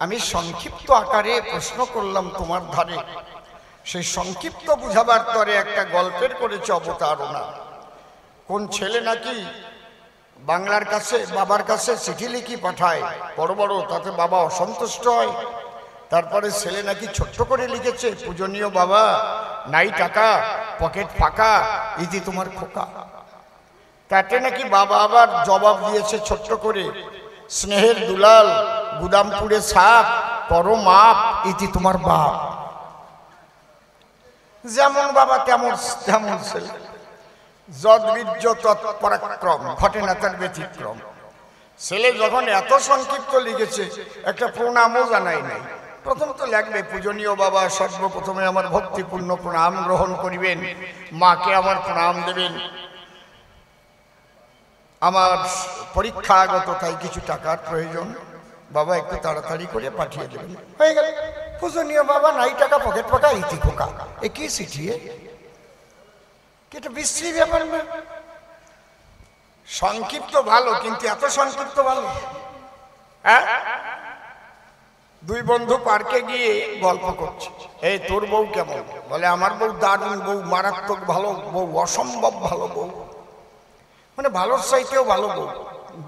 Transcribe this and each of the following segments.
আমি সংক্ষিপ্ত আকারে প্রশ্ন করলাম তোমার ধারে, সেই সংক্ষিপ্ত বুঝাবার তরে একটা গল্পের করেছে অবতারণা। কোন ছেলে নাকি বাংলার কাছে বাবার কাছে চিঠি লিখি পাঠায় বড় বড়, তাতে বাবা অসন্তুষ্ট হয়। তারপরে ছেলে নাকি ছোট্ট করে লিখেছে, পূজনীয় বাবা, নাই টাকা, পকেট ফাঁকা, ইতি তোমার খোকা। তাতে নাকি বাবা আবার জবাব দিয়েছে ছোট্ট করে, স্নেহের দুলাল, গুদামপুরে ছাপ, করো মাপ, ইতি তোমার বাপ। যেমন বাবা তেমন তেমন ছেলে, যদ্বীর্য তৎপরাক্রম, ঘটে না তার ব্যতিক্রম। ছেলে যখন এত সংক্ষিপ্ত লিখেছে, একটা প্রণামও জানাই নাই। প্রথম তো লাগবে, পূজনীয় বাবা, সর্বপ্রথমে আমার ভক্তিপূর্ণ প্রণাম গ্রহণ করিবেন, মাকে আমার প্রণাম দেবেন, আমার পরীক্ষা আগত, তাই কিছু টাকার প্রয়োজন, বাবা একটু তাড়াতাড়ি করে পাঠিয়ে দেবেন। হয়ে গেল। পূজনীয় বাবা, নাই টাকা, পকেট ফাঁকা, ইতি খোকা। এ কি চিঠি? এটা বিশ্রী ব্যাপার না? সংক্ষিপ্ত ভালো, কিন্তু এত সংক্ষিপ্ত ভালো? হ্যাঁ, দুই বন্ধু পার্কে গিয়ে গল্প করছে, এই তোর বউ কেমন? বলে আমার বউ দারুণ বউ, মারাত্মক ভালো বউ, অসম্ভব ভালো বউ, মানে ভালোর চাইতেও ভালো বউ।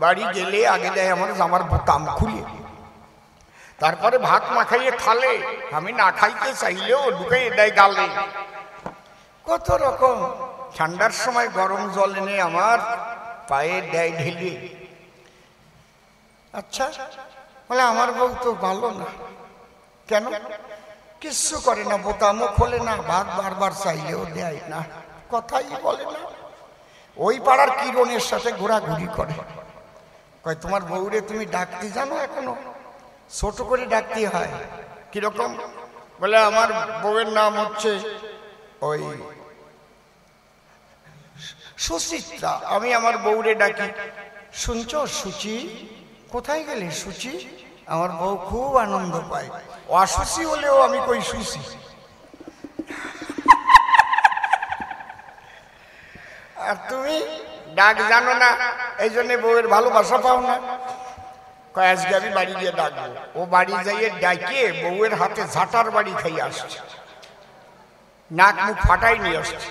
বাড়ি গেলে আগে দেয় আমার জামার বোতাম খুলে, তারপরে ভাত মাখাইয়ে খালে, আমি না খাইতে চাইলেও ঢুকাই দেয় গালে। কত রকম। ঠান্ডার সময় গরম জল এনে আমার পায়ে দেয় ঢেলে। আচ্ছা, বলে আমার বউ তো ভালো না। কেন? কিচ্ছু করে না, বোতামও খোলে না, ভাত বারবার চাইলেও দেয় না, কথাই বলে না। ওই পাড়ার কিরণের সাথে ঘোরাঘুরি করে। কয়, তোমার বউরে তুমি ডাকতে জানো এখনো? ছোট করে ডাকতে হয়। কিরকম? বলে আমার বউয়ের নাম হচ্ছে ওই সুচিত্রা, আমি আমার বউরে ডাকি, শুনছ সুচি? কোথায় গেলে সুচি? আমার বউ খুব আনন্দ পায়, অসুচি হলেও আমি কই সুচি। আর তুমি ডাক জানো না, এই জন্য বউয়ের ভালোবাসা পাও না। আজকে আমি বাড়ি গিয়ে ডাকবো। ও বাড়ি যাইয়ে ডাকে বউয়ের হাতে ঝাঁটার বাড়ি খাইয়ে আসছে, নাক মুখ ফাটাই নিয়ে আসছে।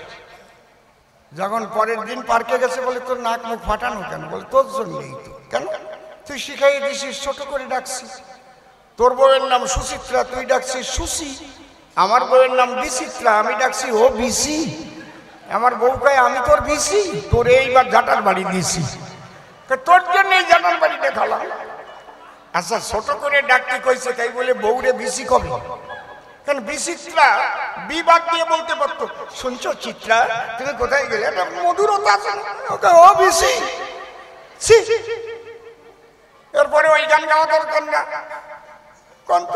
যখন পরের দিন পার্কে গেছে, বলে তোর নাক মুখ ফাটানো কেন? বলে তোর জন্যই তো। কেন? তুই শিখাইয়ে দিছিস, ছোট করে ডাকছিস। তোর বউয়ের নাম সুচিত্রা, তুই ডাকছিস সুচি। আমার বউয়ের নাম বিচিত্রা, আমি ডাকছি ও বিসি। আমার বউ কয়, আমি তোর বিসি, তোর এইবার ঝাঁটার বাড়ি দিছি, তোর জন্য এই ঝাঁটার বাড়ি দেখালাম। আচ্ছা, ছোট করে ডাকতে কইছে তাই বলে বউরে বিসি কবে? কেন বিচিত্রা বিবাদ দিয়ে বলতে পারতো, শুনছো চিত্রা তুমি কোথায় গেলে? একটা মধুরতা আছে। ও বিসি। এরপরে ওই গান গাওয়া দরকার না, কন্ত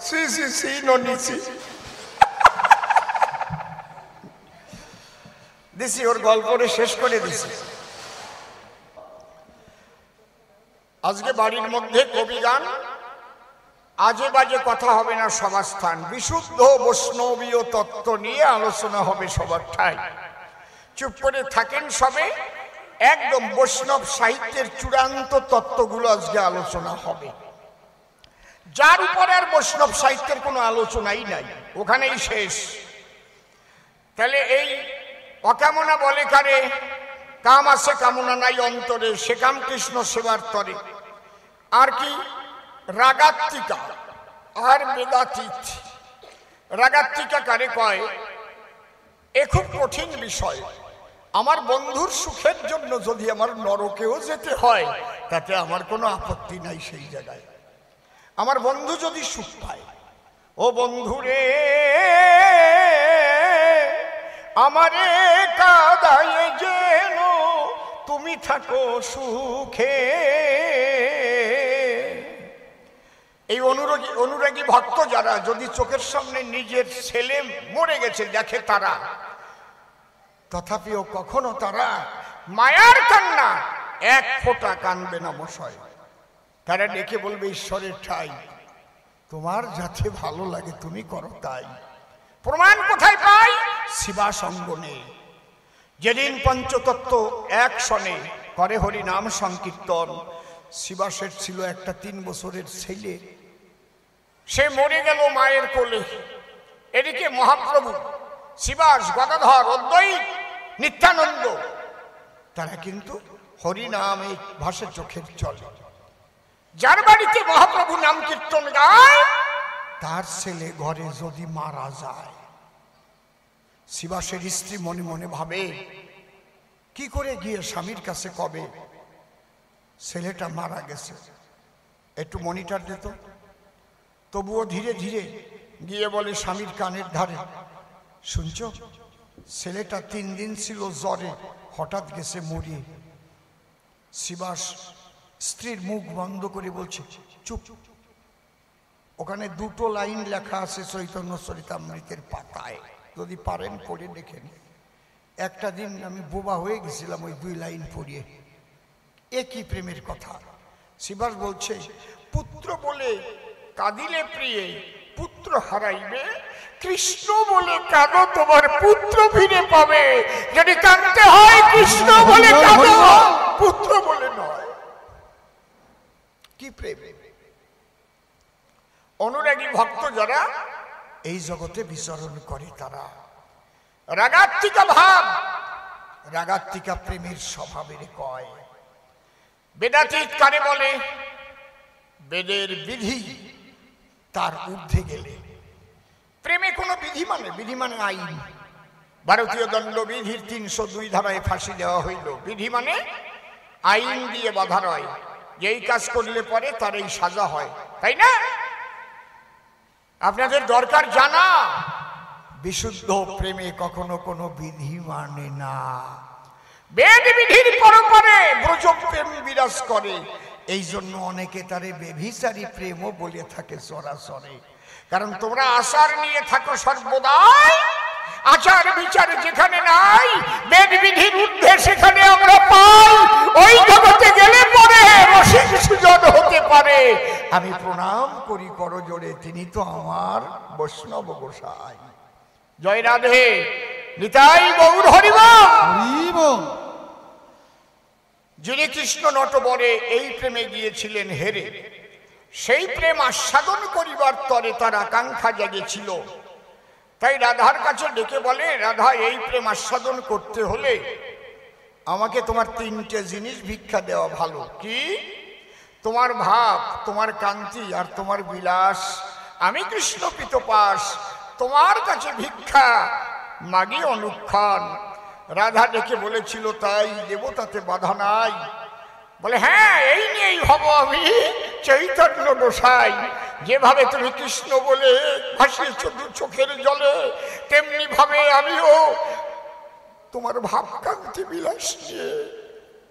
সি সি সি নিছি দিছি, ওর গল্পরে শেষ করে দিছি। আজকে বাড়ির মধ্যে কবি গান, আজে বাজে কথা হবে না সমাস্থান, বিশুদ্ধ বৈষ্ণবীয় তত্ত্ব নিয়ে আলোচনা হবে সবার ঠাই। চুপ করে থাকেন সবে, একদম বৈষ্ণব সাহিত্যের চূড়ান্ত তত্ত্বগুলো আজকে আলোচনা হবে, যার উপরে আর বৈষ্ণব সাহিত্যের কোনো আলোচনাই নাই, ওখানেই শেষ। তাহলে এই অকামনা বলে কারে, কাম আছে কামনা নাই অন্তরে, সে কাম কৃষ্ণ সেবার তরে। আর কি? রাগাত্মিকা আর বেদাতীত। রাগাত্মিকা কারে কয়? এ খুব কঠিন বিষয়। আমার বন্ধুর সুখের জন্য যদি আমার নরকেও যেতে হয়, তাতে আমার কোনো আপত্তি নাই। সেই জায়গায় আমার বন্ধু যদি সুখ পায়, ও বন্ধুরে আমারে কাদায়ে যেন তুমি থাকো সুখে। এই অনুরাগী ভক্ত যারা যদি চোখের সামনে নিজের ছেলে মরে গেছে দেখে তারা, তথাপিও কখনো তারা মায়ার কান্না এক ফোঁটা কানবে না মশাই। তারা ডেকে বলবে, ঈশ্বরের ঠাই, তোমার যাতে ভালো লাগে তুমি করো তাই। প্রমাণ কোথায় পাই? শিবা সঙ্গনে। যেদিন পঞ্চতত্ত্ব এক শনে করে হরি নাম সংকীর্তন, শিবা শেঠ ছিল একটা 3 বছরের ছেলে, সে মরে গেল মায়ের কোলে। এদিকে মহাপ্রভু শিবাস, গদাধর, অদ্বৈত, নিত্যানন্দ তারা কিন্তু হরিনামে ভাসে চোখের জলে। যার বাড়িতে মহাপ্রভু নাম কীর্তন গায় তার ছেলে ঘরে যদি মারা যায়, শিবাসের স্ত্রী মনে মনে ভাবে কি করে গিয়ে স্বামীর কাছে কবে ছেলেটা মারা গেছে, একটু মনিটর দিত। তবুও ধীরে ধীরে গিয়ে বলে স্বামীর কানের ধারে, শুনছ ছেলেটা 3 দিন ছিল জ্বরে, হঠাৎ গেছে মরিয়ে। শিবাস স্ত্রীর মুখ বন্ধ করে বলছে চুপ। ওখানে 2টো লাইন লেখা আছে চৈতন্য চরিতামৃতের পাতায়, যদি পারেন পড়ে দেখেন। একটা দিন আমি বোবা হয়ে গেছিলাম ওই 2 লাইন পড়িয়ে। একই প্রেমের কথা। শিবাস বলছে পুত্র বলে কাঁদিলে প্রিয়ে পুত্র হারাইবে, কৃষ্ণ বলে কাঁদো তোমার পুত্র ফিরে পাবে। যদি কাঁদতে হয় কৃষ্ণ বলে কাঁদো, পুত্র বলে নয়। কি প্রেম! অনুরাগী ভক্ত যারা এই জগতে বিচরণ করে তারা রাগাত্মিকা ভাব, রাগাত্মিকা প্রেমের স্বভাবের কয়। বেদাতীত কারে বলে? বেদের বিধি তার ঊর্ধ্বে গেলে। প্রেমে কোনো বিধি মানে? বিধি মানে আইন। ভারতীয় দণ্ডবিধির 302 ধারায় ফাঁসি দেওয়া হইল। বিধি মানে আইন দিয়ে বাধা রয়, যেই কাজ করলে পরে তার এই সাজা হয়, তাই না? আপনাদের দরকার জানা, বিশুদ্ধ প্রেমে কখনো কোনো বিধি মানে না। বেদ বিধির পরপরে ব্রজ প্রেম বিরাজ করে। এই জন্য অনেকে তারে বেভিচারী প্রেমও বলে থাকে সরাসরি। কারণ তোমরা আচার নিয়ে থাকো সর্বদাই, আচার বিচার যেখানে নাই, বেদ বিধির ঊর্ধ্বে সেখানে আমরা পাই। ওই জগতে গেলে পরে রসিক সুজন হতে পারে। আমি প্রণাম করি করজোড়ে, তিনি তো আমার বৈষ্ণব গোসাই। জয় রাধে, নিতাই গৌর হরিবল। যিনি কৃষ্ণ নটবরে এই প্রেমে গিয়েছিলেন হেরে, সেই প্রেম আস্বাদন করিবার তরে তার আকাঙ্ক্ষা জেগেছিল। তাই রাধার কাছে ডেকে বলে, রাধা এই প্রেম আস্বাদন করতে হলে আমাকে তোমার 3টে জিনিস ভিক্ষা দেওয়া ভালো। কি? তোমার ভাব, তোমার কান্তি আর তোমার বিলাস। আমি কৃষ্ণ পিতপাস, তোমার কাছে ভিক্ষা মাগি অনুক্ষণ। রাধা ডেকে বলেছিল, তাই দেব, তাতে বাধা নাই। বলে হ্যাঁ, এই নিয়েই হব আমি চৈতন্য গোসাই। যেভাবে তুমি কৃষ্ণ বলে ভাসিয়েছ 2 চোখের জলে, তেমনি ভাবে আমিও তোমার ভাবকান্তি বিলাস নিয়ে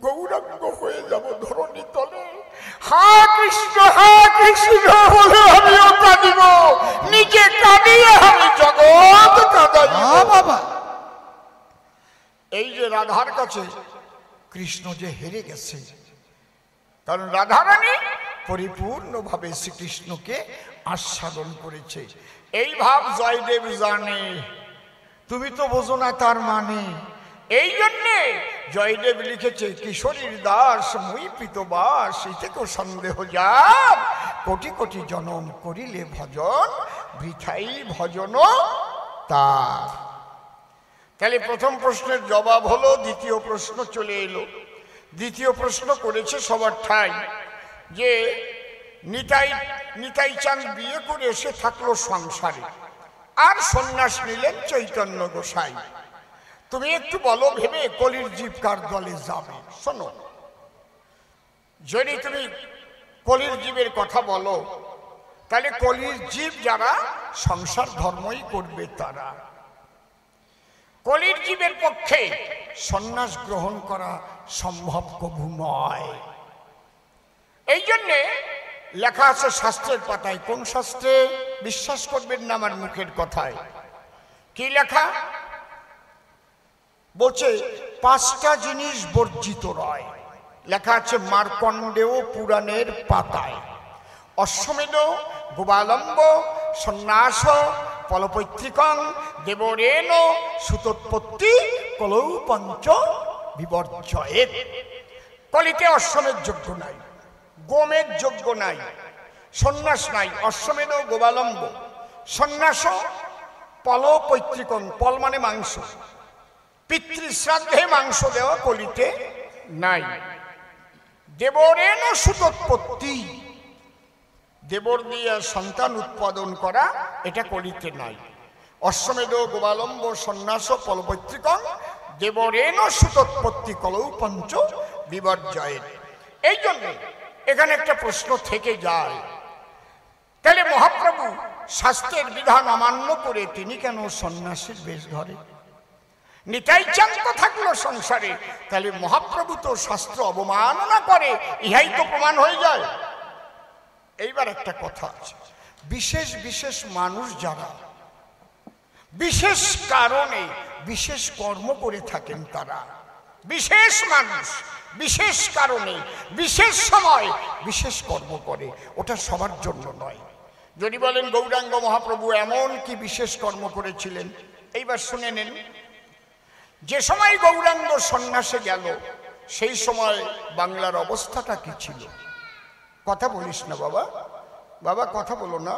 গৌরাঙ্গ হয়ে যাব ধরণী তলে। হা কৃষ্ণ বলে আমিও কাঁদিব, নিজে কাঁদিয়ে আমি জগৎ কাঁদাইব। এই যে রাধার কাছে কৃষ্ণ যে হেরে গেছে, কারণ রাধারানী পরিপূর্ণভাবে শ্রীকৃষ্ণকে আস্বাদন করেছে। এই ভাব জয়দেব জানে, তুমি তো বোঝো না তার মানে। এই জন্যে জয়দেব লিখেছে, কিশোরীর দাস মুই পিতবাস, এতেও সন্দেহ যাব, কোটি কোটি জনম করিলে ভজন, বৃথাই ভজন তার। তাহলে প্রথম প্রশ্নের জবাব হলো, দ্বিতীয় প্রশ্ন চলে এলো। দ্বিতীয় প্রশ্ন করেছে সবার ঠাই যে নিতাই চাঁদ বিয়ে করে এসে থাকলো সংসারে, আর সন্ন্যাস নিলেন চৈতন্য গোসাই। তুমি একটু বলো ভেবে, কলির জীব কার দলে যাবে? শোনো, যদি তুমি কলির জীবের কথা বলো, তাহলে কলির জীব যারা সংসার ধর্মই করবে তারা। কলির জীবের পক্ষে সন্ন্যাস গ্রহণ করা সম্ভব কবু নয়। এই জন্যে লেখা আছে শাস্ত্রের পাতায়। কোন শাস্ত্রে? বিশ্বাস করবেন না আমার মুখের কথায়। কি লেখা? বলছে 5টা জিনিস বর্জিত রয়। লেখা আছে মার্কণ্ডেয় পুরাণের পাতায়। অশ্বমেধ, গোবালম্ব, সন্ন্যাস, ফলপৈতৃকং, দেবরেণ, সুতোৎপত্তি, কলৌ পঞ্চ বিবর্জয়েৎ। কলিতে অশ্বমেধ যোগ্য নাই, গোমের যোগ্য নাই, সন্ন্যাস নাই, অশ্বমেধ গোবালম্ব। সন্ন্যাস পল পৈতৃকং, পল মানে মাংস, পিতৃশ্রাদ্ধে মাংস দেওয়া কলিতে নাই। দেবরেণ সুতোৎপত্তি, দেবর দিয়ে সন্তান উৎপাদন করা, এটা কলিতে নাই। অশ্বমেধ গোবালম্ব সন্ন্যাস পলপৈতৃকং দেবরেণ সুতোৎপত্তি কলৌ পঞ্চ বিবর্জয়েৎ। এই জন্য এখানে একটা প্রশ্ন থেকে যায়, তাহলে মহাপ্রভু শাস্ত্রের বিধান অমান্য করে তিনি কেন সন্ন্যাসীর বেশ ধরে? নিতাই চান্ত থাকলো সংসারে, তাহলে মহাপ্রভু তো শাস্ত্র অবমাননা করে, ইহাই তো প্রমাণ হয়ে যায়। এইবার একটা কথা আছে, বিশেষ বিশেষ মানুষ যারা বিশেষ কারণে বিশেষ কর্ম করে থাকেন, তারা বিশেষ মানুষ বিশেষ কারণে বিশেষ সময় বিশেষ কর্ম করে, ওটা সবার জন্য নয়। যদি বলেন গৌরাঙ্গ মহাপ্রভু এমন কি বিশেষ কর্ম করেছিলেন, এইবার শুনে নেন। যে সময় গৌরাঙ্গ সন্ন্যাসে গেল, সেই সময় বাংলার অবস্থাটা কি ছিল? কথা বলিস না বাবা, বাবা কথা বলো না,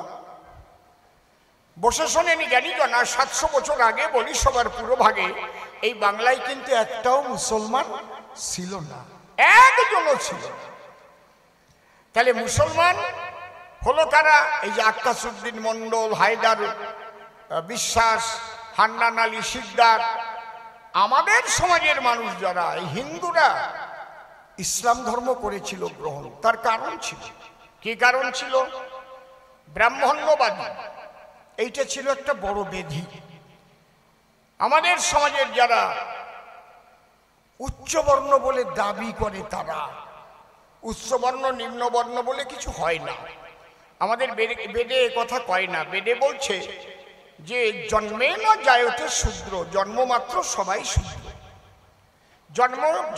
বসে শোনেনি জানি না। 700 বছর আগে বলি সবার পুরো ভাগে এই বাংলায় কিন্তু একটাও মুসলমান ছিল না, একজনও ছিল না। তাহলে মুসলমান হলো কারা? এই যে আক্কাসউদ্দিন মন্ডল, হায়দার বিশ্বাস, হান্নান আলী শিকদার, আমাদের সমাজের মানুষ যারা, এই হিন্দুরা ইসলাম ধর্ম করেছিল গ্রহণ। তার কারণ ছিল, কি কারণ ছিল? ব্রাহ্মণ্যবাদী, এইটা ছিল একটা বড় ব্যাধি। আমাদের সমাজের যারা উচ্চবর্ণ বলে দাবি করে, তারা উচ্চবর্ণ নিম্নবর্ণ বলে কিছু হয় না। আমাদের বেদে কথা কয় না, বেদে বলছে যে জন্মে না জায়তে শূদ্র, জন্ম মাত্র সবাই শূদ্র।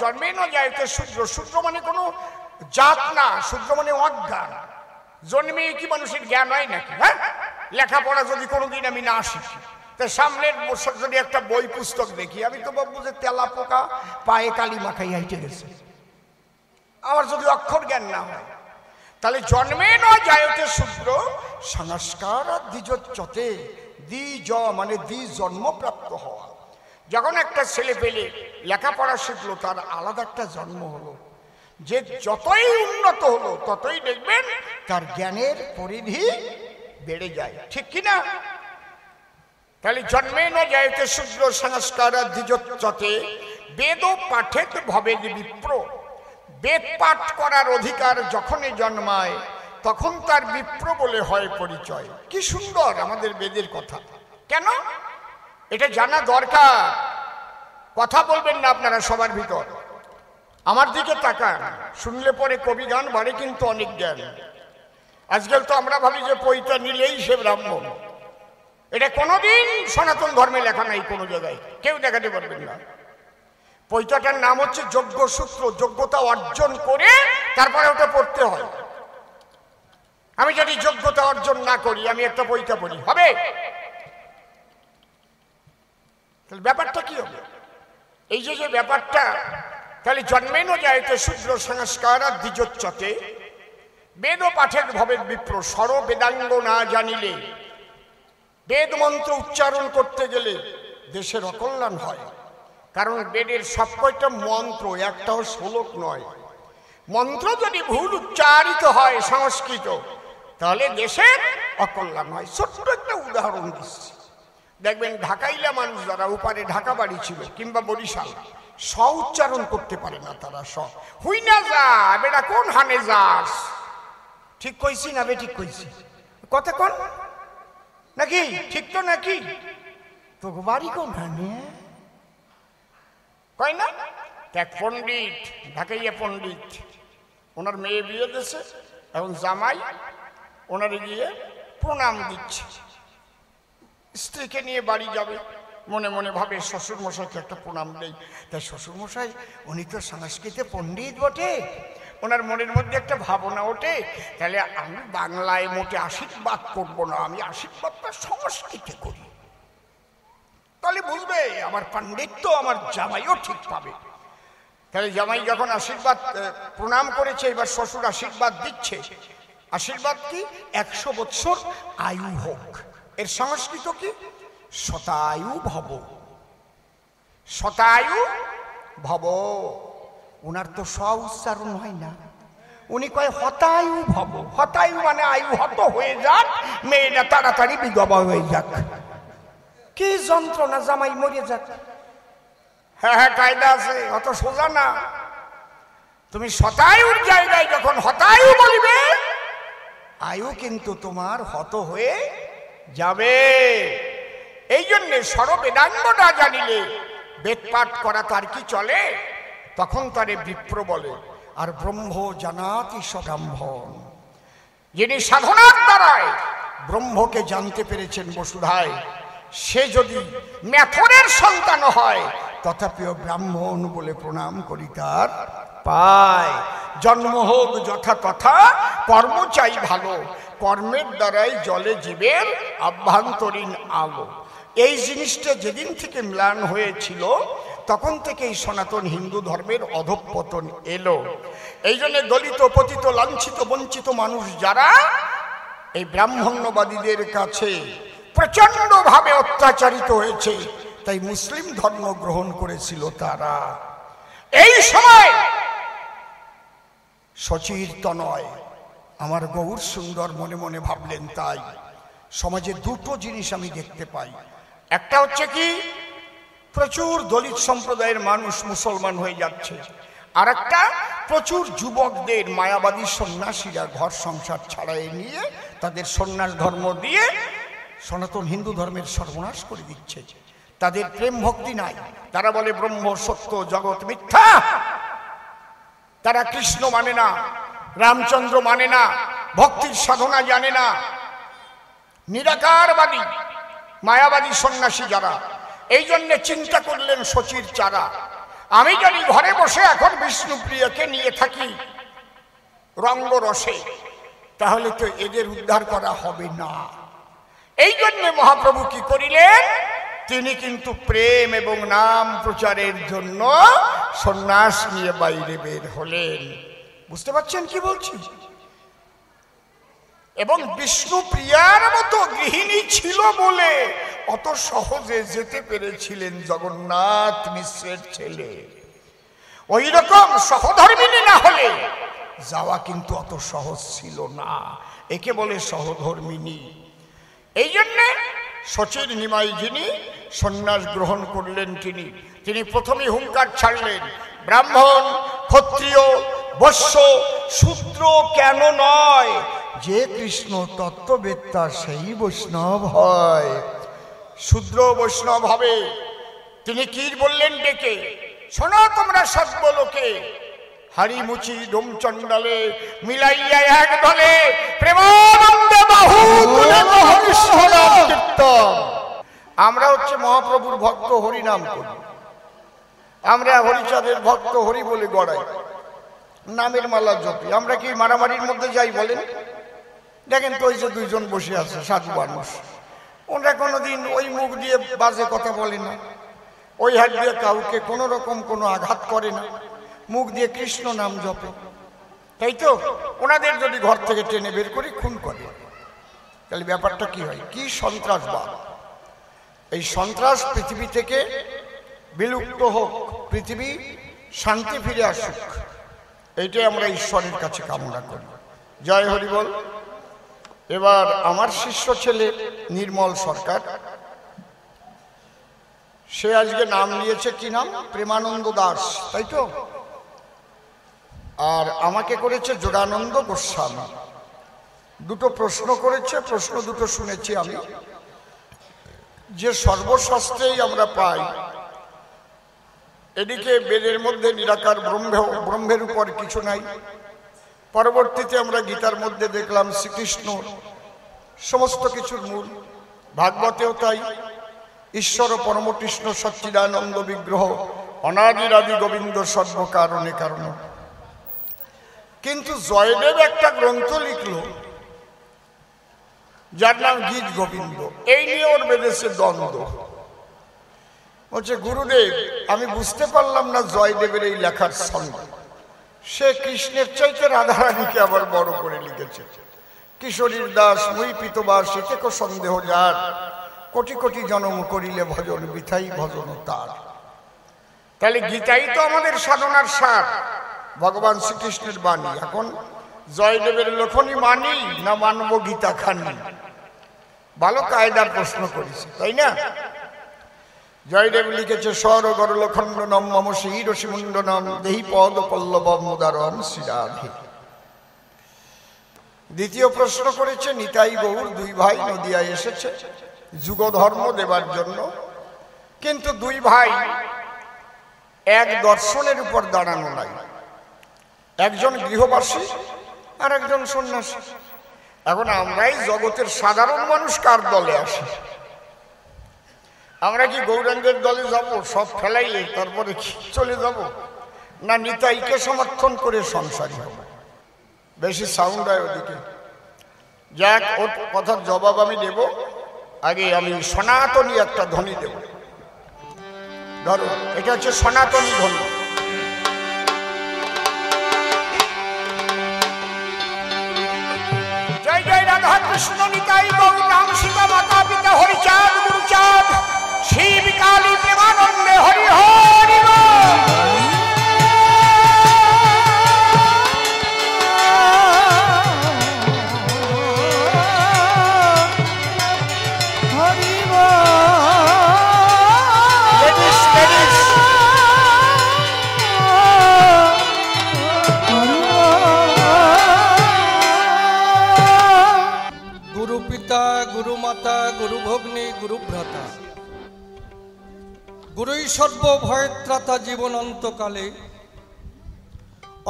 জন্মে না জায়তে শূদ্র, শূদ্র মানে কোনো জাত না, শূদ্র মানে অজ্ঞান। জন্মে কি মানুষের জ্ঞান হয় নাকি? হ্যাঁ, লেখাপড়া যদি কোনোদিন আমি না শিখি, তা সামনের বছর যদি একটা বই পুস্তক দেখি, আমি তো ভাববো যে তেলা পোকা পায়ে কালি মাখাই হাইটে গেছে, আমার যদি অক্ষর জ্ঞান না হয়। তাহলে জন্মে না জায়তে শূদ্র সংস্কার দ্বিজোচ্যতে, দ্বিজ মানে জন্মপ্রাপ্ত হওয়া। যখন একটা ছেলে পেলে লেখাপড়া শিখলো, তার আলাদা একটা জন্ম হলো। যে যতই উন্নত হলো, ততই দেখবেন তার জ্ঞানের পরিধি বেড়ে যায়, ঠিক কিনা? তাহলে জন্মে না জায়তে শূদ্র সংস্কার দ্বিজোচ্যতে বেদ পাঠেত ভবেদ বিপ্র। বেদ পাঠ করার অধিকার যখনই জন্মায়, তখন তার বিপ্র বলে হয় পরিচয়। কি সুন্দর আমাদের বেদের কথা! কেন? এটা জানা দরকার। কথা বলবেন না আপনারা সবার ভিতর, আমার দিকে তাকান, শুনলে পরে কবি গান বাড়ে কিন্তু অনেক জ্ঞান। আজকাল তো আমরা ভাবি যে পৈতা নিলেই সে ব্রাহ্মণ। এটা কোনোদিন সনাতন ধর্মে লেখা নাই, কোনো জায়গায় কেউ দেখাতে পারবেন না। পৈতাটার নাম হচ্ছে যোগ্যসূত্র, যোগ্যতা অর্জন করে তারপরে ওটা পড়তে হয়। আমি যদি যোগ্যতা অর্জন না করি, আমি একটা পৈতা পড়ি, হবে? তাহলে ব্যাপারটা কি হবে? এই যে ব্যাপারটা, তাহলে জন্মেনও যাইতে শূদ্র সংস্কার দ্বিজোচ্যতে বেদ পাঠের ভবেদ বিপ্র। স্বর বেদাঙ্গ না জানিলে, বেদ মন্ত্র উচ্চারণ করতে গেলে দেশের অকল্যাণ হয়। কারণ বেদের সব কয়টা মন্ত্র, একটাও শ্লোক নয়। মন্ত্র যদি ভুল উচ্চারিত হয় সংস্কৃত, তাহলে দেশের অকল্যাণ হয়। ছোট্ট একটা উদাহরণ দিচ্ছি, দেখবেন ঢাকাইলা মানুষ যারা উপারে ঢাকা বাড়ি ছিল, কিংবা বরিশাল, স উচ্চারণ করতে পারে না তারা। স হুই না যা বেটা, কোন হানে যাস? ঠিক কইছি না বে? ঠিক কইছি কথা কোন নাকি? ঠিক তো নাকি? তো বাড়ি কোন হানে কয় না? এক পণ্ডিত, ঢাকাইয়া পণ্ডিত, ওনার মেয়ে বিয়ে দিয়েছে, এখন জামাই ওনারে গিয়ে প্রণাম দিচ্ছে। স্ত্রীকে নিয়ে বাড়ি যাবে, মনে মনে ভাবে শ্বশুর মশাইকে একটা প্রণাম দেই। তাই শ্বশুর মশাই উনি তো সংস্কৃতে পণ্ডিত বটে, ওনার মনের মধ্যে একটা ভাবনা ওঠে, তাহলে আমি বাংলায় মোটে আশীর্বাদ করবো না, আমি আশীর্বাদটা সংস্কৃতে করি। তাহলে বুঝবে আমার পাণ্ডিত্য আমার জামাইও ঠিক পাবে। তাহলে জামাই যখন আশীর্বাদ প্রণাম করেছে, এবার শ্বশুর আশীর্বাদ দিচ্ছে, আশীর্বাদ কি? 100 বৎসর আয়ু হোক। এর সংস্কৃত কি? শতায়ু ভব। শতায়ু ভব। ওনার তো স উচ্চারণ হয় না, উনি কয় হতায়ু ভব। হতায়ু মানে আয়ু হত হয়ে যাক, মেয়েটা তাড়াতাড়ি বিধবা হয়ে যাক। কি যন্ত্রণা, জামাই মরে যাক। হ্যাঁ হ্যাঁ, কায়দা আছে, অত সোজা না। তুমি শতায়ুর জায়গায় যখন হতায়ু বলিবে, আয়ু কিন্তু তোমার হত হয়ে যাবে। এই জন্যে সর্ববেদাঙ্গ না জানিলে বেদ পাঠ করা তার কি চলে? তখন তারে বিপ্র বলে। আর ব্রহ্ম জানাতি সব্রাহ্মণ, যিনি সাধনার দ্বারায় ব্রহ্মকে জানতে পেরেছেন বসুধায়, সে যদি ম্যাথরের সন্তান হয় তথাপিও ব্রাহ্মণ বলে প্রণাম করি তার পায়। জন্ম হোক যথা তথা, কর্ম চাই ভালো, কর্মের দ্বারাই জলে জীবের আভ্যন্তরীণ আলো। এই জিনিসটা যেদিন থেকে ম্লান হয়েছিল তখন থেকে এই সনাতন হিন্দু ধর্মের অধঃপতন এলো। এই জন্য দলিত, পতিত, লাঞ্ছিত, বঞ্চিত মানুষ যারা এই ব্রাহ্মণ্যবাদীদের কাছে প্রচন্ড ভাবে অত্যাচারিত হয়েছে, তাই মুসলিম ধর্ম গ্রহণ করেছিল তারা। এই সময় সচির তনয় আমার গৌর সুন্দর মনে মনে ভাবলেন, তাই সমাজে দুটো জিনিস আমি দেখতে পাই। একটা হচ্ছে কি, প্রচুর দলিত সম্প্রদায়ের মানুষ মুসলমান হয়ে যাচ্ছে, আর একটা প্রচুর যুবকদের মায়াবাদী সন্ন্যাসীরা ঘর সংসার ছাড়াই নিয়ে তাদের সন্ন্যাস ধর্ম দিয়ে সনাতন হিন্দু ধর্মের সর্বনাশ করে দিচ্ছে। তাদের প্রেম ভক্তি নাই, তারা বলে ব্রহ্ম সত্য, জগৎ মিথ্যা। তারা কৃষ্ণ মানে না, রামচন্দ্র মানে না, ভক্তির সাধনা জানে না। নিরাকারবাদী মায়াবাদী সন্ন্যাসী যারা, এই জন্যে চিন্তা করলেন সচির চারা, আমি যদি ঘরে বসে এখন বিষ্ণুপ্রিয়াকে নিয়ে থাকি রঙ্গরসে, তাহলে তো এদের উদ্ধার করা হবে না। এই জন্যে মহাপ্রভু কি করিলেন? তিনি কিন্তু প্রেম এবং নাম প্রচারের জন্য সন্ন্যাস নিয়ে বাইরে বের হলেন। বুঝতে পারছেন কি বলছি? এবং বিষ্ণুপ্রিয়ার মতো গৃহিণী ছিল বলে অত সহজে যেতে পেরেছিলেন জগন্নাথ মিশ্রের ছেলে। ওই রকম সহধর্মিনী না হলে যাওয়া কিন্তু অত সহজ ছিল না। একে বলে সহধর্মিনী। এই জন্যে সচির নিমাই যিনি সন্ন্যাস গ্রহণ করলেন, তিনি প্রথমে হুঙ্কার ছাড়লেন, ব্রাহ্মণ, ক্ষত্রিয়, বৈশ্য, শূদ্র কেন নয়, যে কৃষ্ণ তত্ত্ববেত্তা সেই বৈষ্ণব হয়। শূদ্র বৈষ্ণব হবে। তিনি কি বললেন ডেকে, শোনো তোমরা সর্বলোকে, হারিমুচি ডোম চণ্ডালে মিলাইয়া এক দলে প্রেমানন্দে বাহু তুলে কৃষ্ণ নাম কীর্তন। আমরা হচ্ছে মহাপ্রভুর ভক্ত, হরিনাম করি। আমরা হরিচাঁদের ভক্ত, হরি বলে গড়াই, নামের মালা জপি। আমরা কি মারামারির মধ্যে যাই বলেন? দেখেন তো ওই যে দুইজন বসে আছে সাধু মানুষ, ওরা কোনোদিন ওই মুখ দিয়ে বাজে কথা বলে না, ওই হাত দিয়ে কাউকে কোনো রকম কোনো আঘাত করে না, মুখ দিয়ে কৃষ্ণ নাম জপে, তাই তো? ওনাদের যদি ঘর থেকে টেনে বের করে খুন করে, তাহলে ব্যাপারটা কি হয়? কি সন্ত্রাসবাদ! এই সন্ত্রাস পৃথিবী থেকে বিলুপ্ত হোক, পৃথিবী শান্তি ফিরে আসুক, এইটাই আমরা ঈশ্বরের কাছে কামনা করি। জয় হরি বল। এবার আমার শিষ্য ছেলে নির্মল সরকার, সে আজকে নাম নিয়েছে, কি নাম? প্রেমানন্দ দাস, তাই তো? আর আমাকে করেছে যোগানন্দ গোস্বামী। দুটো প্রশ্ন করেছে, প্রশ্ন দুটো শুনেছি আমি। যে সর্বশাস্ত্রেই আমরা পাই, এদিকে বেদের মধ্যে নিরাকার ব্রহ্মের উপর কিছু নাই। পরবর্তীতে আমরা গীতার মধ্যে দেখলাম শ্রীকৃষ্ণ সমস্ত কিছুর মূল, ভাগবতেও তাই। ঈশ্বর পরমকৃষ্ণ সচ্চিদানন্দ বিগ্রহ, অনাদিরাদি গোবিন্দ সর্বকারণে কারণ। কিন্তু জয়দেব একটা গ্রন্থ লিখল যার নাম গীত গোবিন্দ। এই নিয়ে ওর বেঁধেছে দ্বন্দ্ব। বলছে, গুরুদেব আমি বুঝতে পারলাম না জয়দেবের এই লেখার সঙ্গে, সে কৃষ্ণের চাইতে রাধারানীকে আবার বড় করে লিখেছে। কিশোরীর দাস মুই পিতবাস এতেক সন্দেহ যার, কোটি কোটি জনম করিলে ভজন বিথাই ভজন তার। তাহলে গীতাই তো আমাদের সাধনার সার, ভগবান শ্রীকৃষ্ণের বাণী। এখন জয়দেবের লেখনী মানি না মানব গীতা খানি? ভালো কায়দার প্রশ্ন করেছে, তাই না? জয়দেব লিখেছে স্বর গরলখণ্ডনম মম শিরসি মুণ্ডনম দেহি পদ পল্লবম উদারম শ্রীরাধে। দ্বিতীয় প্রশ্ন করেছে নিতাই গৌর দুই ভাই নদিয়ায় এসেছে যুগধর্ম দেবার জন্য, কিন্তু দুই ভাই এক দর্শনের উপর দাঁড়ানো নাই, একজন গৃহবাসী আর একজন সন্ন্যাসী। এখন আমরাই জগতের সাধারণ মানুষ কার দলে আসি? আমরা কি গৌরাঙ্গের দলে যাব, সব ফেলাইয়ে তারপরে চলে যাব, না নিতাইকে সমর্থন করে সংসারী হব? বেশি সাউন্ড হয় ওদিকে। যাক, ওর কথার জবাব আমি দেব, আগে আমি সনাতনী একটা ধ্বনি দেব। ধরো, এটা হচ্ছে সনাতনী ধ্বনি। জয় জয় রাধা কৃষ্ণ নিতাই গৌর রাম সীতা মাতা পিতা হরিচাঁদ গুরুচাঁদ শিব কালী প্রেমানন্দে হরি হরি বল। গুরুভগ্নী গুরুভ্রাতা গুরুই সর্বভয়ত্রাতা জীবন অন্তকালে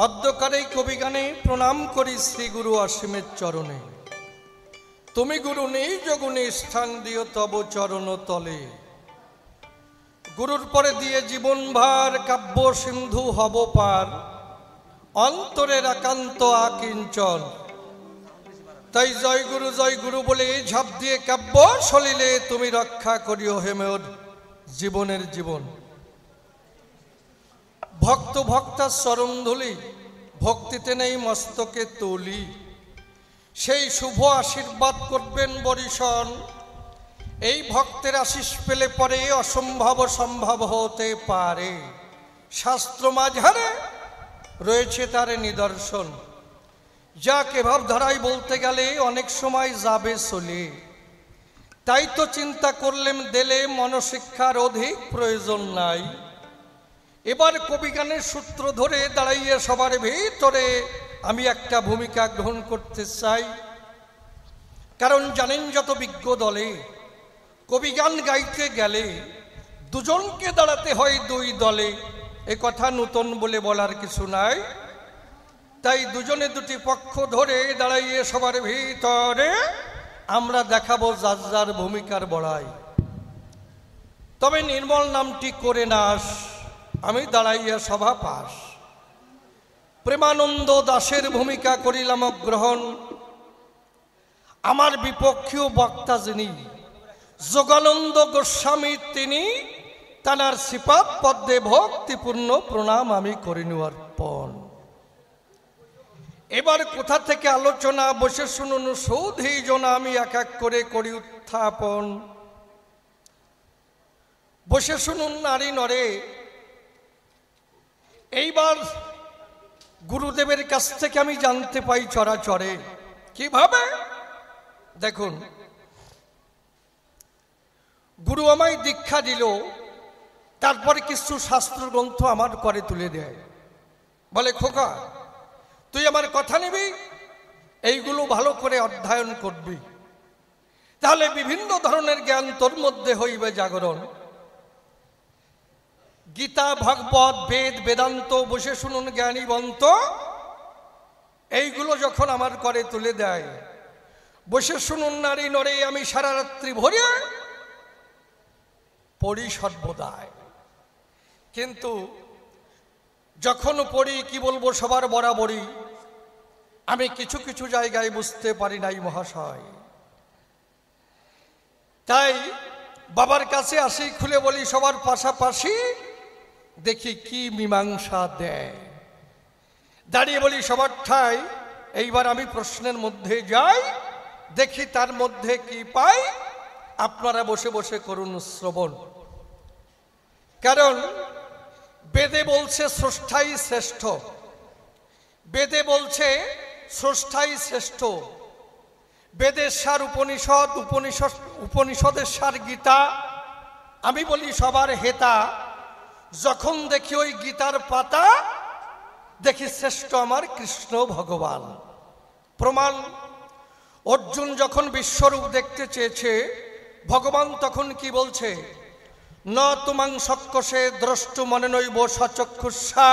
অদ্যকারে কবিগানে প্রণাম করি শ্রী গুরু অসীমের চরণে। তুমি গুরু নেই যোগুনে স্থান দিও তব চরণ তলে। গুরুর পরে দিয়ে জীবন ভার কাব্য সিন্ধু হব পার, অন্তরের একান্ত আকিঞ্চন। তাই জয় গুরু বলে ঝাঁপ দিয়ে কাব্য সলিলে তুমি রক্ষা করিও হেমের জীবনের জীবন। ভক্ত ভক্তার চরণ ধুলি ভক্তিতে নেই মস্তকে তুলি, সেই শুভ আশীর্বাদ করবেন বরিশন। এই ভক্তের আশিস পেলে পরে অসম্ভব সম্ভব হতে পারে, শাস্ত্র মাঝারে রয়েছে তার নিদর্শন। যাকে ভাবধারায় বলতে গেলে অনেক সময় যাবে চলে, তাই তো চিন্তা করলেম দেলে মনশিক্ষার অধিক প্রয়োজন নাই। এবার কবিগানের সূত্র ধরে দাঁড়াইয়ে সবার ভিতরে আমি একটা ভূমিকা গ্রহণ করতে চাই। কারণ জানেন যত বিজ্ঞ দলে কবিগান গাইতে গেলে দুজনকে দাঁড়াতে হয় দুই দলে, এ কথা নূতন বলে বলার কিছু নাই। তাই দুজনে দুটি পক্ষ ধরে দাঁড়াইয়ে সবার ভিতরে আমরা দেখাবো যার যার ভূমিকার বড়াই। তবে নির্মল নামটি করে নাশ, আমি দাঁড়াইয়া সভা পাশ। প্রেমানন্দ দাসের ভূমিকা করিলাম গ্রহণ। আমার বিপক্ষীয় বক্তা যিনি যোগানন্দ গোস্বামী, তিনি তানার শ্রীপাদ পদ্মে ভক্তিপূর্ণ প্রণাম আমি করিনু অর্পণ। এবার কোথা থেকে আলোচনা, বসে শুনুন সৌধি জন আমি এক এক করে করি উত্থাপন। বসে শুনুন নারী নরে। এইবার গুরুদেবের কাছ থেকে আমি জানতে পাই চরাচরে কিভাবে। দেখুন, গুরু আমায় দীক্ষা দিল, তারপরে কিছু শাস্ত্র গ্রন্থ আমার করে তুলে দেয়, বলে খোকা তুই আমার কথা নিবি, এইগুলো ভালো করে অধ্যয়ন করবি, তাহলে বিভিন্ন ধরনের জ্ঞান তোর মধ্যে হইবে জাগরণ। গীতা ভাগবত বেদ বেদান্ত বসে শুনুন জ্ঞানী বন্ত, এইগুলো যখন আমার করে তুলে দেয়, বসে শুনুন নারী নরে আমি সারা রাত্রি ভরে পড়ি সর্বদাই। কিন্তু যখন পড়ি কি বলবো সবার বরাবরই আমি কিছু কিছু জায়গায় বুঝতে পারি নাই মহাশয়। তাই বাবার কাছে আসি, খুলে বলি সবার পাশাপাশি, দেখি কি মীমাংসা দেয়। দাঁড়িয়ে বলি সবার ঠাই এইবার আমি প্রশ্নের মধ্যে যাই, দেখি তার মধ্যে কি পাই। আপনারা বসে বসে করুন শ্রবণ। কারণ বেদে বলছে স্রষ্টাই শ্রেষ্ঠ, বেদে বলছে স্রষ্টাই শ্রেষ্ঠ। বেদের সার উপনিষদ, উপনিষদের সার গীতা। আমি বলি সবার হেতা। যখন দেখি ওই গীতার পাতা, দেখি শ্রেষ্ঠ আমার কৃষ্ণ ভগবান। প্রমাণ, অর্জুন যখন বিশ্বরূপ দেখতে চেয়েছে, ভগবান তখন কি বলছে? ন তুমাং সক্ষসে দ্রষ্টু মনে নৈব সচক্ষুষা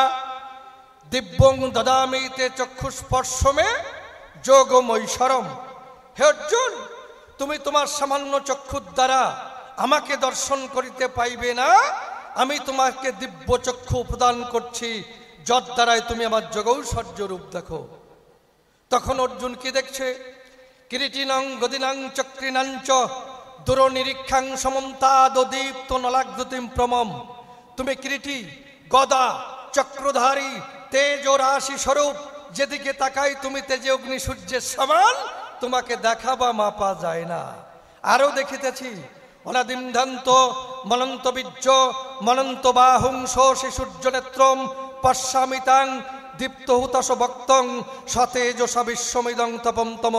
দিব্যং দদামি তে চক্ষুস্পর্শমে যোগমৈশ্বরম। হে অর্জুন, তুমি তোমার সামান্য চক্ষুর দ্বারা আমাকে দর্শন করিতে পাইবে না। আমি তোমাকে দিব্য চক্ষু প্রদান করছি, যত দ্বারায় তুমি আমার যোগৌশ্বর্য রূপ দেখো। তখন অর্জুন কি দেখছে? কিরীটিনাং গদিনাং চক্রিনাঞ্চ দূরনিরীক্ষাং সমন্তাদীপ্ত নলাগ্যতিম প্রমম। তুমি কিরীটি, গদা, চক্রধারী, তেজ ও রাশি স্বরূপ, যেদিকে তাকাই তুমি তেজে অগ্নি সূর্যের সমান, তোমাকে দেখা বা মাপা যায় না। আরো দেখিতেছি অনাদিন্ধান্ত মনন্ত বীর্য মনন্ত বাহুংস শিশুর্য নেত্রম পশ্যামিতাং দীপ্ত হুতাশ বক্তং সতেজসা বিশ্বমিদং তপন্তম।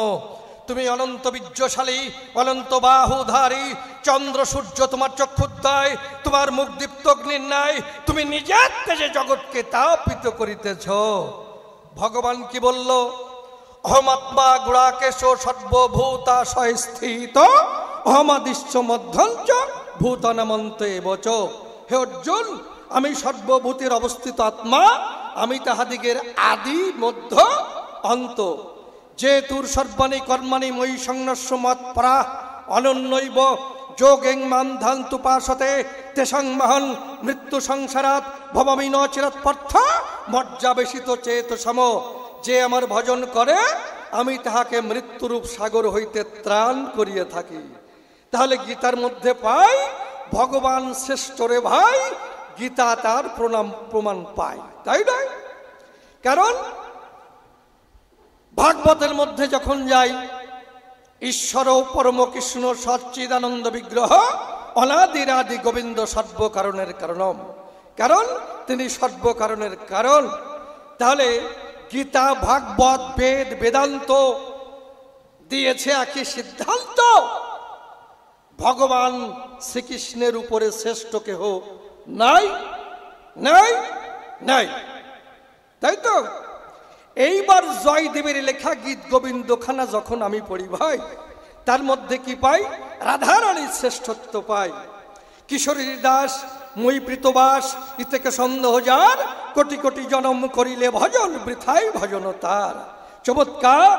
তুমি অনন্ত বীর্যশালী, অনন্ত বাহুধারী, চন্দ্র সূর্য তোমার চক্ষুদ্বয়, তোমার মুখ দীপ্ত অগ্নির ন্যায়, তুমি নিজের তেজে জগৎকে তাপিত করিতেছ। ভগবান কি বলল? অহমাত্মা গুড়াকেশ সর্বভূতাশয় স্থিত অহমাদিশ্চ মধ্যঞ্চ ভূতানামন্তে বচ। হে অর্জুন, আমি সর্বভূতের অবস্থিত আত্মা, আমি তাহাদিগের আদি মধ্য অন্ত। যে তুর সর্বাণী কর্মাণি মই সংনস্য মত পরা অনন্যৈব যোগেং মান ধান্তুপাসতে তেসং মহন মৃত্যু সংসারাত ভবামি ন চিরৎপর্থ মজ্জাবেশিত চেত সম। যে আমার ভজন করে, আমি তাহাকে মৃত্যুরূপ সাগর হইতে ত্রাণ করিয়ে থাকি। তাহলে গীতার মধ্যে পাই ভগবান শ্রেষ্ঠ রে ভাই। গীতা তার প্রমাণ পায়, তাই নয়? কারণ ভাগবতের মধ্যে যখন যাই, ঈশ্বর পরম কৃষ্ণ সচ্চিদানন্দ বিগ্রহ অনাদিরাদি গোবিন্দ সর্বকারণের কারণম। কারণ তিনি সর্বকারণের কারণ। তাহলে গীতা, ভাগবত, বেদ, বেদান্ত দিয়েছে একই সিদ্ধান্ত, ভগবান শ্রীকৃষ্ণের উপরে শ্রেষ্ঠ কেহ নাই, নাই, নাই। তাই তো? এইবার জয়দেবের লেখা গীত গোবিন্দখানা যখন আমি পড়ি ভাই, তার মধ্যে কি পাই? রাধারানীর শ্রেষ্ঠত্ব পাই। কিশোরীর দাস মই প্রীতবাস ইতেকে সন্দেহ যার, কোটি কোটি জনম করিলে ভজন বৃথাই ভজন তার। চমৎকার!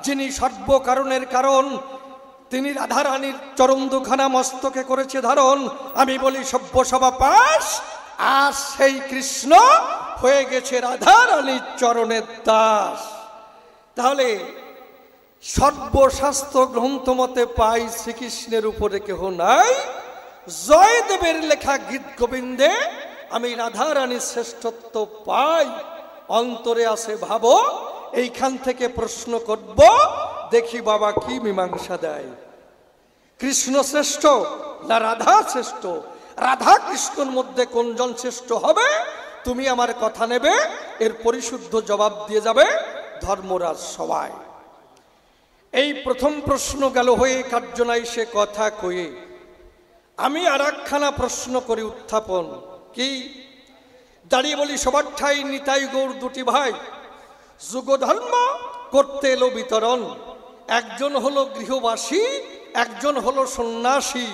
যিনি সর্বকারণের কারণ, তিনি রাধারানীর চরণ দুখানা মস্তকে করেছে ধারণ। আমি বলি সভ্য সভা পাশ, আর সেই কৃষ্ণ হয়ে গেছে রাধারানীর চরণের দাস। তাহলে সর্বশাস্ত্র গ্রন্থ মতে পাই শ্রীকৃষ্ণের উপরে কেহ নাই। জয়দেবের লেখা গীত গোবিন্দে আমি রাধারানীর শ্রেষ্ঠত্ব পাই। অন্তরে আসে ভাবো, এইখান থেকে প্রশ্ন করব, দেখি বাবা কি মীমাংসা দেয়। কৃষ্ণ শ্রেষ্ঠ না রাধা শ্রেষ্ঠ? রাধা কৃষ্ণর মধ্যে কোনজন শ্রেষ্ঠ হবে? তুমি আমার কথা নেবে, এর পরিশুদ্ধ জবাব দিয়ে যাবে ধর্মরাজ সবাই। এই প্রথম প্রশ্ন গেল হয়ে, কার্যনাই সে কথা কয়ে। আমি আর একখানা প্রশ্ন করি উত্থাপন। কি? দাঁড়িয়ে বলি সবার ঠাই নিতাই গৌর দুটি ভাই, যুগ ধর্ম করতে এলো বিতরণ। একজন হলো গৃহবাসী, একজন হলো সন্ন্যাসী।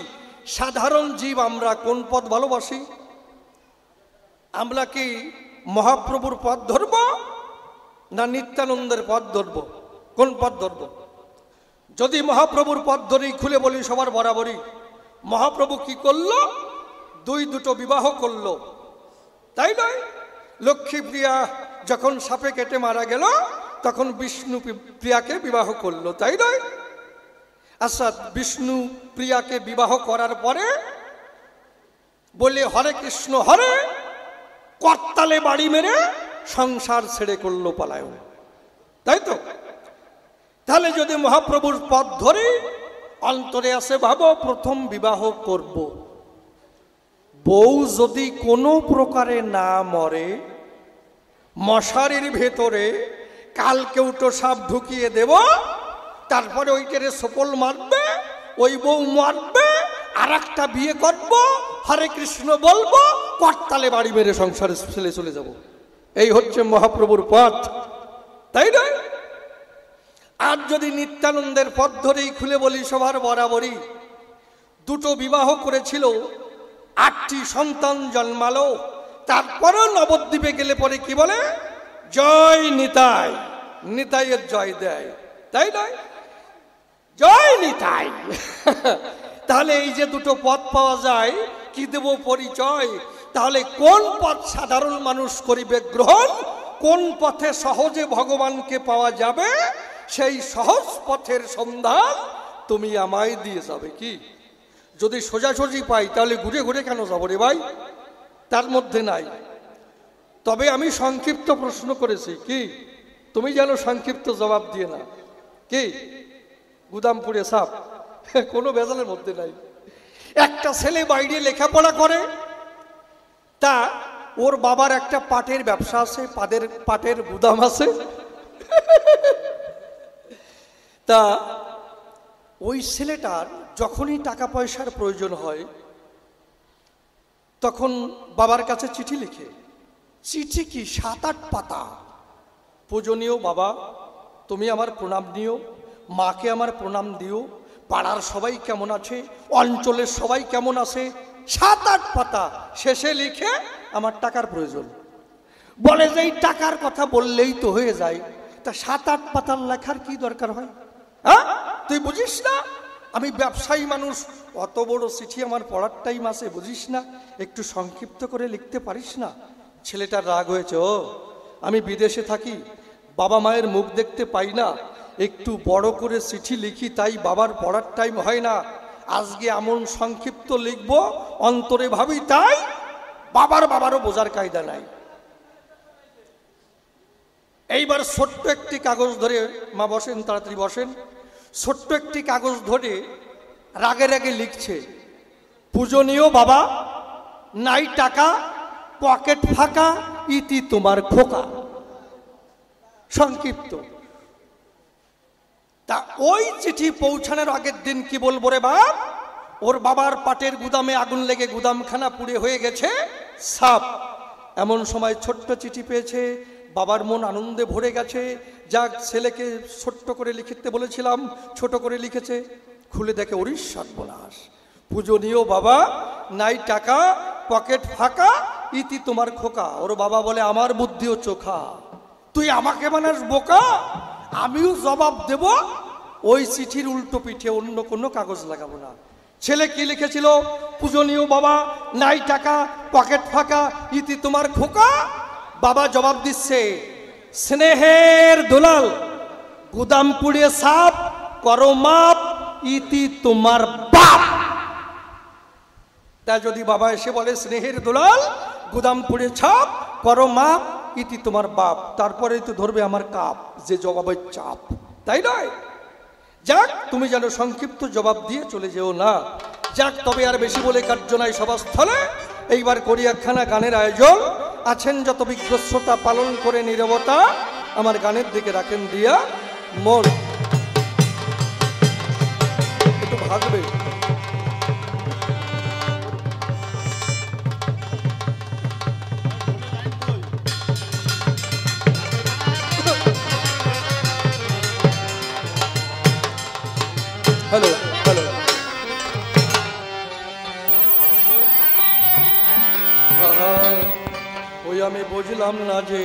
সাধারণ জীব আমরা কোন পথ ভালোবাসি? আমরা কি মহাপ্রভুর পথ ধরব না নিত্যানন্দের পথ ধরব? কোন পথ ধরব? যদি মহাপ্রভুর পথ ধরি, খুলে বলি সবার বরাবরই, মহাপ্রভু কি করলো? দুটো বিবাহ করলো, তাই নয়? লক্ষ্মীপ্রিয়া যখন সাপে কেটে মারা গেল, তখন বিষ্ণু প্রিয়াকে বিবাহ করলো, তাই নয়? আচ্ছা, বিষ্ণু প্রিয়াকে বিবাহ করার পরে বলে হরে কৃষ্ণ হরে, করতালে বাড়ি মেরে সংসার ছেড়ে করলো পলায়ন, তাই তো? তাহলে যদি মহাপ্রভুর পথ ধরে অন্তরে আসে ভাবো প্রথম বিবাহ করব, বউ যদি কোনো প্রকারে না মরে, মশারির ভেতরে কালকে উঠো সাপ ঢুকিয়ে দেব, তারপরে ওইটারে সপল মারবে, ওই বউ মারবে, আর একটা বিয়ে করবো, হরে কৃষ্ণ বলবো, করতালে বাড়ি মেরে সংসারে ছেলে চলে যাব। এই হচ্ছে মহাপ্রভুর পথ, তাই নয়? আর যদি নিত্যানন্দের পথ ধরেই খুলে বলি, সবার বরাবরই দুটো বিবাহ করেছিল, 8টি সন্তান জন্মালো, তারপরেও নবদ্বীপে গেলে পরে কি বলে? জয় নিতাই, নিতাইয়ের জয় দেয়, তাই নয়? জয় নিতাই। তাহলে এই যে দুটো পথ পাওয়া যায়, কি দেব পরিচয়? তাহলে কোন পথ সাধারণ মানুষ করিবে গ্রহণ, কোন পথে সহজে ভগবানকে পাওয়া যাবে, সেই সহজ পথের সন্ধান তুমি আমায় দিয়ে যাবে। কি যদি সোজাসুজি পাই, তাহলে ঘুরে ঘুরে কেন যাবো রে ভাই? তার মধ্যে নাই। তবে আমি সংক্ষিপ্ত প্রশ্ন করেছি, কি তুমি যেন সংক্ষিপ্ত জবাব দিয়ে না। কি গুদামপুরে সাপ, কোনো ভেজালের মধ্যে নাই। একটা ছেলে বাইরে লেখাপড়া করে, তা ওর বাবার একটা পাটের ব্যবসা আছে, পাটের গুদাম আছে। তা ওই ছেলেটার যখনই টাকা পয়সার প্রয়োজন হয়, তখন বাবার কাছে চিঠি লিখে। চিঠি কি 7-8 পাতা। পূজনীয় বাবা, তুমি আমার প্রণাম দিও, মাকে আমার প্রণাম দিও, পাড়ার সবাই কেমন আছে, অঞ্চলের সবাই কেমন আছে, 7-8 পাতা। শেষে লিখে আমার টাকার প্রয়োজন। বলে যে এই টাকার কথা বললেই তো হয়ে যায়, তা 7-8 পাতার লেখার কি দরকার হয়? হ্যাঁ, তুই বুঝিস না আমি ব্যবসায়ী মানুষ, অত বড় চিঠি আমার পড়ার টাইম আছে, বুঝিস না? একটু সংক্ষিপ্ত করে লিখতে পারিস না? ছেলেটার রাগ হয়েছে, ও আমি বিদেশে থাকি, বাবা মায়ের মুখ দেখতে পাই না, একটু বড় করে চিঠি লিখি, তাই বাবার পড়ার টাইম হয় না। আজকে এমন সংক্ষিপ্ত লিখবো, অন্তরে ভাবি তাই বাবারও বোঝার কায়দা নাই। এইবার ছোট্ট একটি কাগজ ধরে, মা বসেন, তাড়াতাড়ি বসেন, ছোট্ট একটি কাগজ ধরে রাগে রাগে লিখছে, পূজনীয় বাবা, নাই টাকা, পকেট ফাঁকা, ইতি তোমার খোকা। সংক্ষিপ্ত। তা ওই চিঠি পৌঁছানোর আগের দিন কি বলবো রে বাপ, ওর বাবার পাটের গুদামে আগুন লেগে গুদামখানা পুড়ে হয়ে গেছে সাপ। এমন সময় ছোট্ট চিঠি পেয়েছে, বাবার মন আনন্দে ভরে গেছে। যাক, ছেলেকে ছোট্ট করে লিখতে বলেছিলাম, ছোট করে লিখেছে। খুলে দেখে ওরিস সর্বনাশ, পূজনীয় বাবা, নাই টাকা, পকেট ফাঁকা, ইতি তোমার খোকা। ওর বাবা বলে, আমার বুদ্ধিও চোখা, তুই আমাকে বানাস বোকা? আমিও জবাব দেব, ওই চিঠির উল্টো পিঠে অন্য কোনো কাগজ লাগাবো না। ছেলে কি লিখেছিল? পূজনীয় বাবা, নাই টাকা, পকেট ফাঁকা, ইতি তোমার খোকা। বাবা জবাব দিচ্ছে, স্নেহের দুলাল, গুদাম পুড়িয়ে সাপ, করো মাপ, ইতি তোমার বাপ। তা যদি বাবা এসে বলে, স্নেহের দুলাল, গুদাম পুড়িয়ে ছাপ, করো মাপ, ইতি তোমার বাপ, তারপরে তো ধরবে আমার কাপ, যে জবাবের চাপ, তাই নয়? যাক, তুমি যেন সংক্ষিপ্ত জবাব দিয়ে চলে যেও না। যাক, তবে আর বেশি বলে কার্য নাই সভাস্থলে। এইবার করি একখানা গানের আয়োজন। আছেন যত বিজ্ঞ শ্রোতা, পালন করে নীরবতা, আমার গানের দিকে রাখেন দিয়া মন। একটু ভাগবে। হ্যালো হ্যালো, ওই আমি বুঝলাম না যে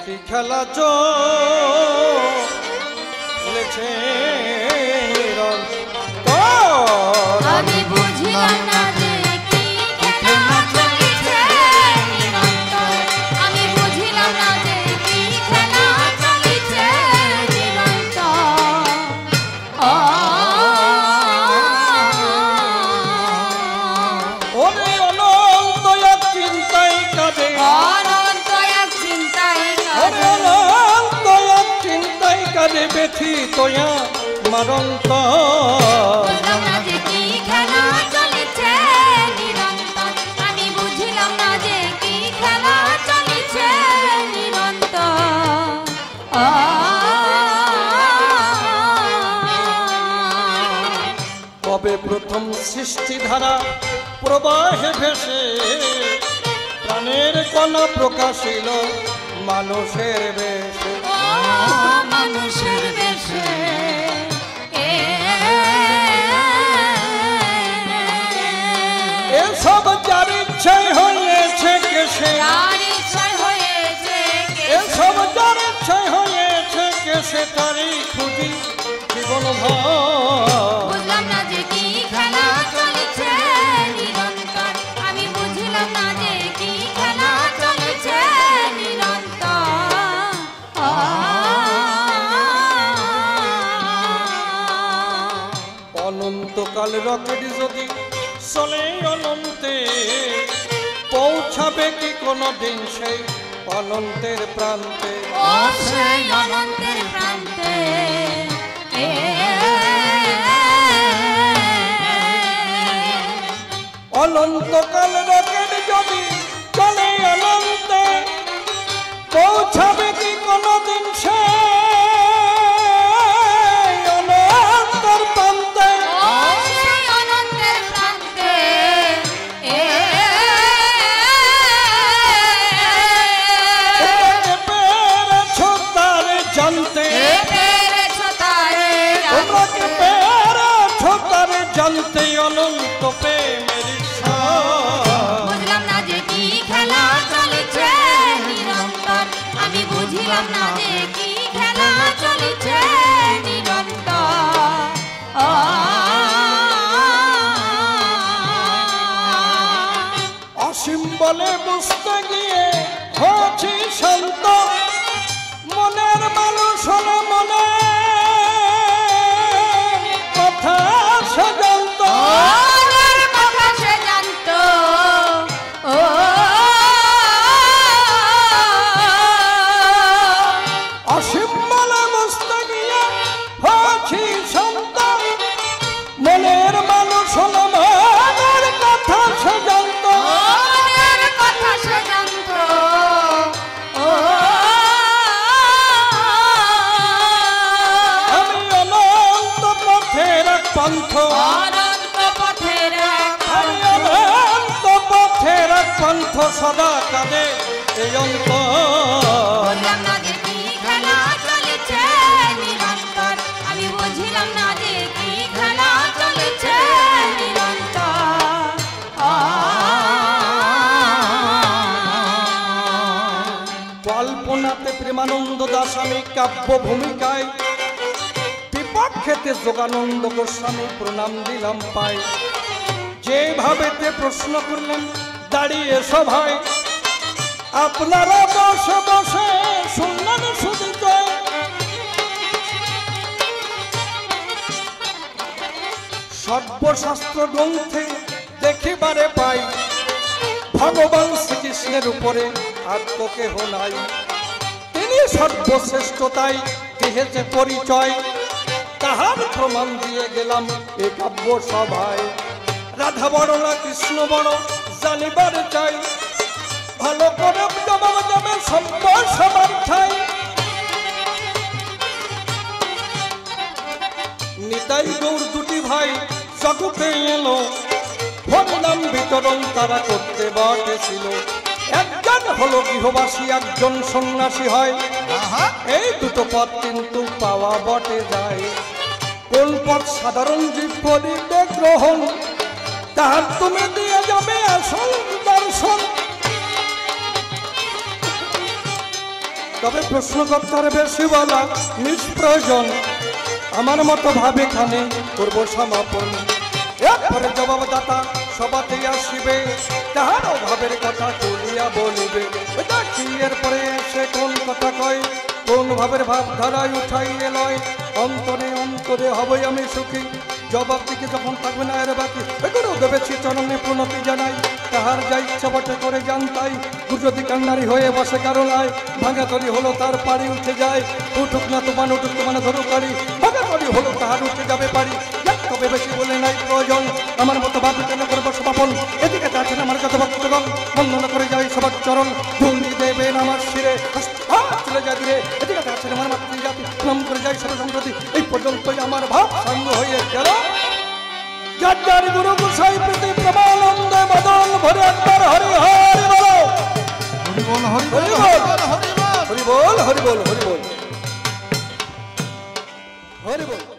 কি খেলা চলেছে, আমি বুঝলাম না যে কি খেলা চলেছে নিরন্তর, আমি বুঝলাম না যে কি খেলা চলেছে নিরন্তর। ওরে অনন্ত এক চিন্তাই কাজে, অনন্ত এক চিন্তায় ওরে অনন্ত এক চিন্তাই কাজে, বেঁচে তোয়া মারন্ত বুঝলাম না যে কি খেলা চলেছে নিরন্তর আমি বুঝলাম না যে কি খেলা চলেছে নিরন্তর কবে প্রথম সৃষ্টি ধারা প্রবাহে ভেসে প্রাণের কণা প্রকাশিল মানুষের বেশে মানুষের বেশে এসব যার ইচ্ছায় হয়েছে কেসে যার ইচ্ছায় হয়েছে এসব যার ইচ্ছায় হয়েছে কেসে তারই খুঁজি জীবন ভর বুঝলাম না যে কি খেলা চলেছে নিরন্তর আমি বুঝলাম না যে কি খেলা চলেছে নিরন্তর অনন্তকাল রকেট যদি চলে অনন্তে পৌঁছাবে কি কোনো দিন সেই অনন্তের প্রান্তে ও সেই অনন্তের প্রান্তে অনন্তকাল রকেট যদি চলে অনন্তে পৌঁছাবে কি কোনো দিন সেই অনন্তের প্রান্তে ও সেই অনন্তের প্রান্তে পেরেছো তার জানতে পেরেছো তারে তোমরা কি পেরেছো তার জানতে অনন্ত প্রেমের ঈশ্বর বুঝলাম না যে কি খেলা চলেছে নিরন্তর আমি বুঝলাম না যে কি খেলা চলেছে নিরন্তর অসীম বলে বুঝতে গিয়ে হয়েছি শান্ত মনের মানুষ হলে মনে কথা সে জানত ওর কথা সে জানতো ও অসীম বলে বুঝতে গিয়ে হয়েছি শান্ত মনের মানুষ হলে মনের কথা সে জানত ওর কথা সে জানতো ও আমি অনন্ত পথের এক পন্থ অনন্ত পথের এক আমি অনন্ত পথের এক পন্থ সদা কাঁদে এই অন্ত বুঝলাম না যে কি খেলা চলেছে নিরন্তর আমি বুঝলাম না যে কি খেলা চলেছে নিরন্তর কল্পনাতে প্রেমানন্দ দাস আমি কাব্য ভূমিকায় বিপক্ষেতে যোগানন্দ গোস্বামী প্রণাম দিলাম পাই যেভাবেতে প্রশ্ন করলেন দাঁড়িয়ে সভায় আপনারা বসে বসে শুনলেন শুধু জয় সর্বশাস্ত্র গ্রন্থে দেখিবারে পাই ভগবান শ্রীকৃষ্ণের উপরে আর তো কেহ নাই তিনি সর্বশ্রেষ্ঠতাই দিয়েছে পরিচয় তাহার প্রমাণ দিয়ে গেলাম এ কাব্য সভায় রাধা বড় না কৃষ্ণ বড় জানিবার চাই ভালো করে জবাব যাবে সবার ঠাই নিতাই গৌর দুটি ভাই জগতে এলো হরিনাম বিতরণ তারা করতে বটেছিল একজন হলো গৃহবাসী একজন সন্ন্যাসী হয় এই দুটো পথ কিন্তু পাওয়া বটে যায় কোন পথ সাধারণ জীব করিবে গ্রহণ তাহার তুমি দিয়ে যাবে আসল দর্শন তবে প্রশ্নকর্তার বেশি বলা নিষ্প্রয়োজন আমার মতো ভাবে খানে করব সমাপন এরপরে জবাবদাতা সবাতে আসিবে তাহার অভাবের কথা তুলিয়া বলিবে দেখি এরপরে সে কোন কথা কয় কোন ভাবের ভাব ধারায় উঠাইয়ে লয় অন্তরে অন্তরে হবই আমি সুখী জবাব দিকে যখন থাকবে না এর বাকি গুরুদেবের চরণে প্রণতি জানাই, তাহার যা ইচ্ছা বটে করে জানতাই। গুরুদি কান্নারি হয়ে বসে কারণায়, ভাঙা তরি হলো তার পাড়ি উঠে যায়। উঠুক না তোমার উঠুক তোমার ধরু পারি, ভাঙা তরি হলো তাহার উঠে যাবে পারি। তবে বেশি বলে নাই প্রয়োজন, আমার মতো ভাবি কেন করবো সমাপন। এদিকে আছেন আমার যত ভক্তগণ, বন্দনা করে যাই সবার চরণ। ধুল দেবেন আমার শিরে, চলে যায় দূরে। এদিকে আছেন আমার মাতৃজাতি, প্রণাম করে যাই সব সম্প্রতি। এই পর্যন্তই আমার ভাব সাঙ্গ হয়ে গেল। যার যার গুরু গোসাই প্রতি প্রমানন্দে মদন ভরে একবার হরি হরি বলো। হরি বল হরি বল হরি বল হরি বল হরি বল হরি বল হরি বল।